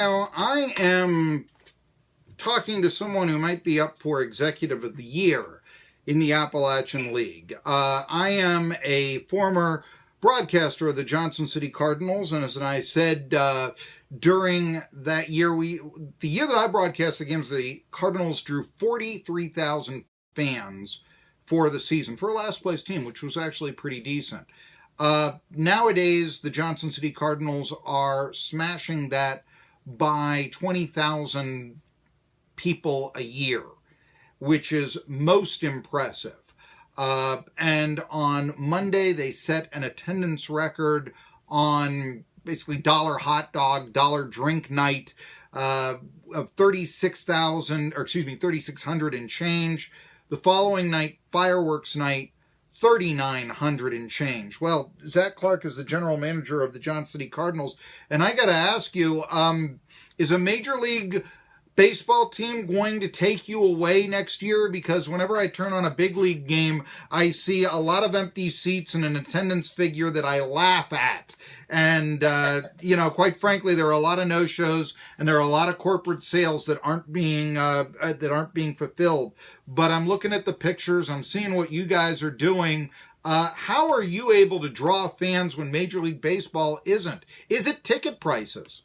Now, I am talking to someone who might be up for Executive of the Year in the Appalachian League. I am a former broadcaster of the Johnson City Cardinals, and as I said during that year, the year that I broadcast the games, the Cardinals drew 43,000 fans for the season, for a last place team, which was actually pretty decent. Nowadays, the Johnson City Cardinals are smashing that by 20,000 people a year, which is most impressive. And on Monday, they set an attendance record on basically dollar hot dog, dollar drink night of 3,600 and change. The following night, fireworks night, 3,900 and change. Well, Zach Clark is the general manager of the Johnson City Cardinals, and I got to ask you, is a Major League Baseball team going to take you away next year? Because whenever I turn on a big league game, I see a lot of empty seats and an attendance figure that I laugh at. And, quite frankly, there are a lot of no-shows and there are a lot of corporate sales that aren't being fulfilled. But I'm looking at the pictures. I'm seeing what you guys are doing. How are you able to draw fans when Major League Baseball isn't? Is it ticket prices?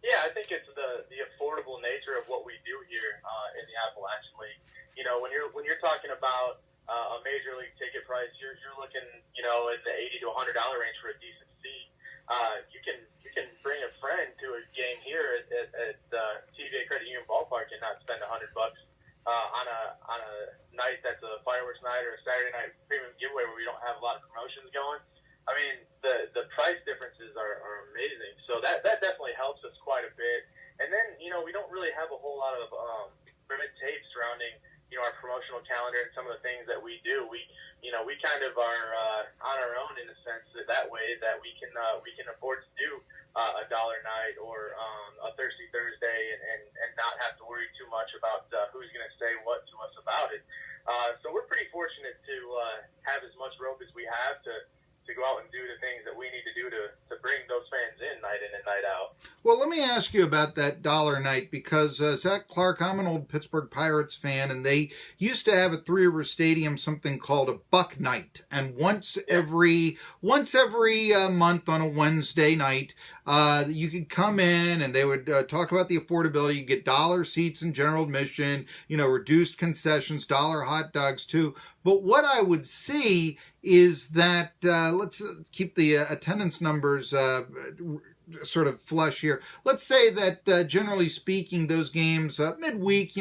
Yeah, I think it's the affordable nature of what we do here in the Appalachian League. You know, when you're talking about a major league ticket price, you're looking, in the $80 to $100 range for a decent seat. You can bring a friend to a game here at TVA Credit Union Ballpark and not spend $100 on a night that's a fireworks night or a Saturday night premium giveaway where we don't have a lot of promotions going. I mean, the price differences are amazing. So that definitely helps us quite a bit. And then, we don't really have a whole lot of red tape surrounding, our promotional calendar and some of the things that we do. We kind of are on our own in a sense that way that we can afford to do a dollar night or a Thirsty Thursday and not have to worry too much about who's going to say what to us about it. So we're pretty fortunate to have as much rope as we have to go out and do the things that we need to do to bring those fans in and night out. Well, let me ask you about that dollar night, because Zach Clark, I'm an old Pittsburgh Pirates fan, and they used to have at Three River Stadium something called a Buck Night, and once every month on a Wednesday night, you could come in and they would talk about the affordability. You get dollar seats and general admission, reduced concessions, dollar hot dogs too. But what I would see is that, let's keep the attendance numbers sort of flush here. Let's say that, generally speaking, those games midweek,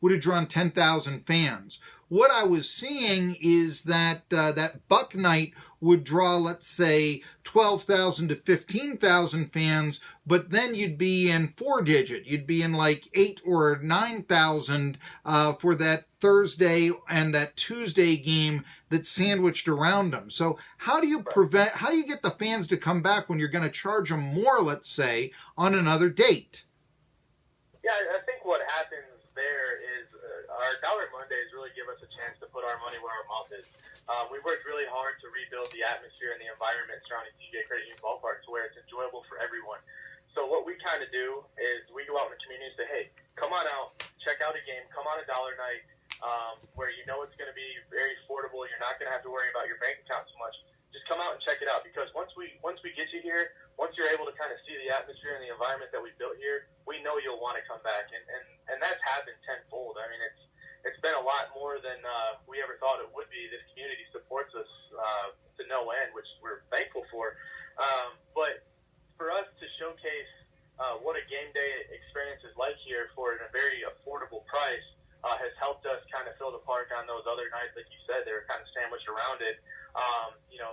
would have drawn 10,000 fans. What I was seeing is that that Buck Night would draw, let's say, 12,000 to 15,000 fans, but then you'd be in four-digit. You'd be in like 8,000 or 9,000 for that Thursday and that Tuesday game that's sandwiched around them. So how do you get the fans to come back when you're going to charge them more, let's say, on another date? Yeah, I think what happens there is our Dollar Mondays really give us a chance to put our money where our mouth is. We worked really hard to rebuild the atmosphere and the environment surrounding TVA Credit Union Ballpark to where it's enjoyable for everyone. So what we kind of do is we go out in the community and say, hey, come on out, check out a game, come on a dollar night where it's going to be very affordable. You're not going to have to worry about your bank account so much. Just come out and check it out, because once we get you here, once you're able to kind of see the atmosphere and the environment that we built here, we know you'll want to come back, and that's happened tenfold. I mean, it's been a lot more than we ever thought it would be. This community supports us to no end, which we're thankful for. But for us to showcase what a game day experience is like here for a very affordable price has helped us kind of fill the park on those other nights, like you said. They were kind of sandwiched around it.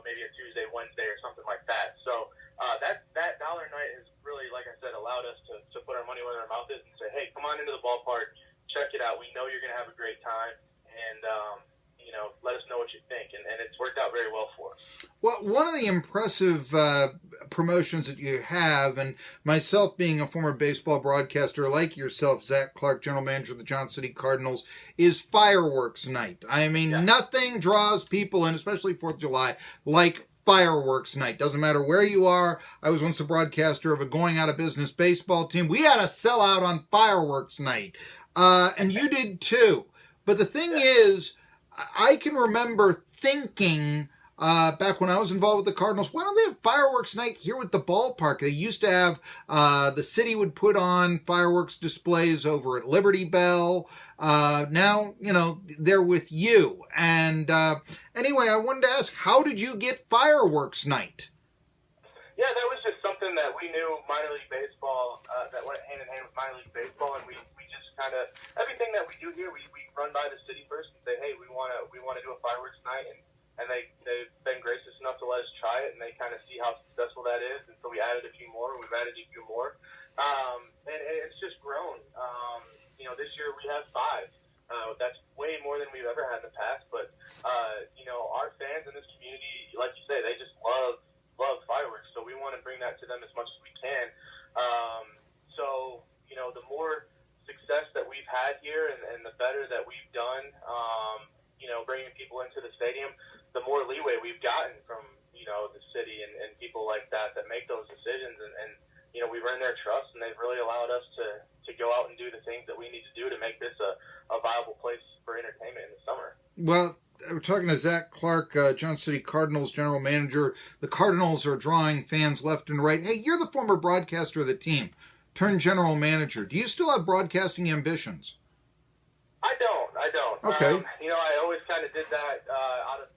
Maybe a Tuesday, Wednesday, or something like that. So that dollar night has really, like I said, allowed us to put our money where our mouth is and say, hey, come on into the ballpark, check it out. We know you're going to have a great time, and let us know what you think. And it's worked out very well for us. Well, one of the impressive promotions that you have, and myself being a former baseball broadcaster like yourself, Zach Clark, general manager of the Johnson City Cardinals, is fireworks night. I mean, Nothing draws people in, especially 4th of July, like fireworks night. Doesn't matter where you are. I was once a broadcaster of a going out of business baseball team. We had a sellout on fireworks night. And you did too. But the thing is, I can remember thinking back when I was involved with the Cardinals, why don't they have fireworks night here at the ballpark? They used to have, the city would put on fireworks displays over at Liberty Bell. Now, they're with you. And anyway, I wanted to ask, how did you get fireworks night? Yeah, that was just something that we knew minor league baseball, that went hand in hand with minor league baseball, and we just kind of, everything that we do here, we run by the city first and say, hey, we want to do a fireworks night, and they've been gracious enough to let us try it, and they kind of see how successful that is, and so we added a few more, we've added a few more, and it's just grown. This year we have 5. That's way more than we've ever had in the past, but, our fans in this community, like you say, they just love fireworks, so we want to bring that to them as much as we can. The more success that we've had here and the better that we've done, bringing people into the stadium, the more leeway we've gotten from, the city and people like that make those decisions. And we've earned their trust, and they've really allowed us to go out and do the things that we need to do to make this a viable place for entertainment in the summer. Well, we're talking to Zach Clark, Johnson City Cardinals general manager. The Cardinals are drawing fans left and right. Hey, you're the former broadcaster of the team, turned general manager. Do you still have broadcasting ambitions? I don't. Okay. I always kind of did that out of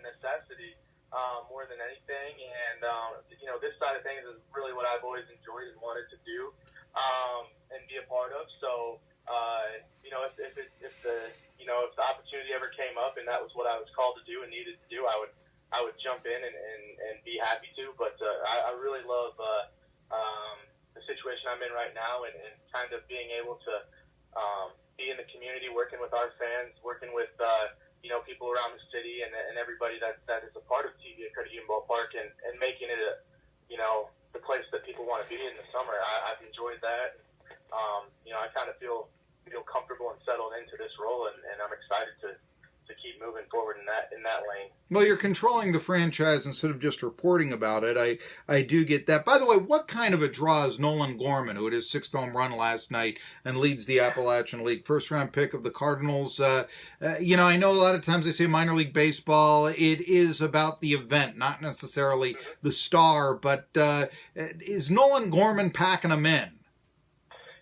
necessity more than anything. And, this side of things is really what I've always enjoyed and wanted to do and be a part of. So, if the opportunity ever came up and that was what I was called to do and needed to do, I would jump in and be happy to. But I really love the situation I'm in right now and kind of being able to be in the community, working with our fans, working with people around the city and everybody that is a part of TV at Carnegie Ballpark and making it the place that people want to be in the summer. I've enjoyed that. I kind of feel comfortable and settled into this role, and I'm excited to keep moving forward in that lane. Well, you're controlling the franchise instead of just reporting about it. I do get that. By the way, what kind of a draw is Nolan Gorman, who hit his 6th home run last night and leads the Appalachian League, first-round pick of the Cardinals? I know a lot of times they say minor league baseball, it is about the event, not necessarily the star, but is Nolan Gorman packing them in?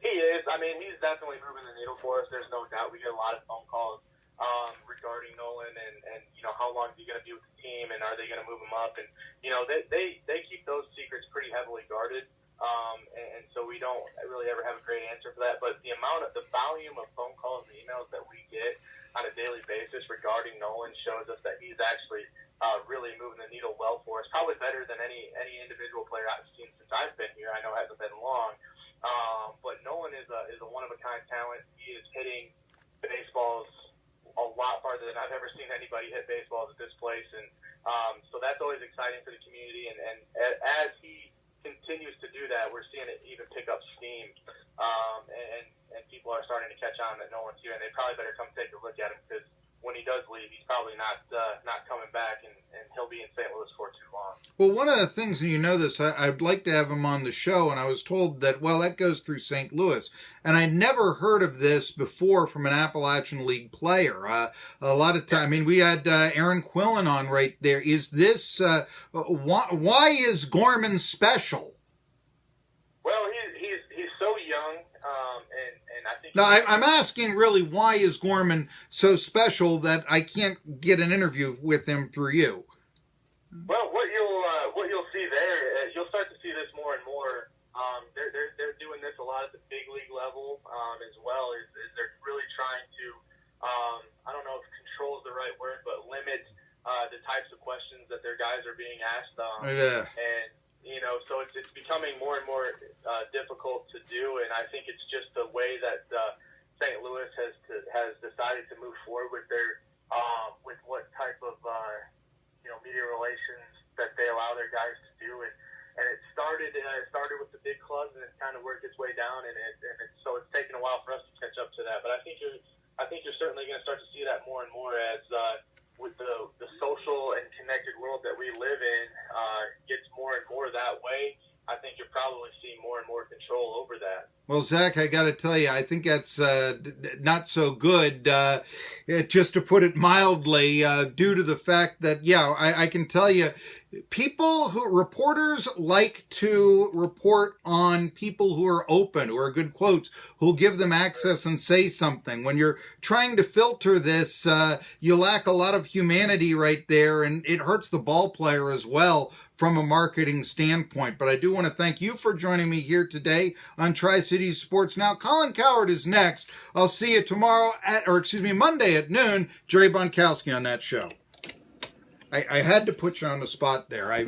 He is. I mean, he's definitely moving the needle for us. There's no doubt. We get a lot of phone calls regarding Nolan and how long is he going to be with the team and are they going to move him up? And, they keep those secrets pretty heavily guarded. And so we don't really ever have a great answer for that. But the volume of phone calls and emails that we get on a daily basis regarding Nolan shows us that he's actually really moving the needle well for us, probably better than any individual player I've seen since I've been here. I know it hasn't been long. But Nolan is a one-of-a-kind talent. He is hitting baseballs a lot farther than I've ever seen anybody hit baseballs at this place. And so that's always exciting for the community. And as he continues to do that, we're seeing it even pick up steam. And people are starting to catch on that Nolan's here. And they probably better come take a look at him because when he does leave, he's probably not coming back, and he'll be in St. Louis for too long. Well, one of the things, and you know this, I'd like to have him on the show, and I was told that, that goes through St. Louis. And I never heard of this before from an Appalachian League player. A lot of time, we had Aaron Quillen on right there. Is this, why is Gorman special? Well, he's so young, and I think... No, I'm asking really, why is Gorman so special that I can't get an interview with him through you? Well, what you'll see there, you'll start to see this more and more. They're doing this a lot at the big league level as well. Is they're really trying to, I don't know if control is the right word, but limit the types of questions that their guys are being asked. Yeah. And so it's becoming more and more difficult to do. And I think it's just the way that St. Louis has decided to move forward with their with what type of media relations that they allow their guys to do, and it started with the big clubs, and it's kind of worked its way down, and so it's taken a while for us to catch up to that. But I think you're certainly going to start to see that more and more as with the social and connected world that we live in gets more and more that way, I think you're probably seeing more and more control over that. Well, Zach, I got to tell you, I think that's not so good, just to put it mildly, due to the fact that, yeah, I can tell you, reporters like to report on people who are open, who are good quotes, who'll give them access and say something. When you're trying to filter this, you lack a lot of humanity right there, and it hurts the ball player as well from a marketing standpoint. But I do want to thank you for joining me here today on Tri-Cities Sports Now. Colin Cowherd is next. I'll see you Monday at noon. Jerry Bonkowski on that show. I had to put you on the spot there. I mean,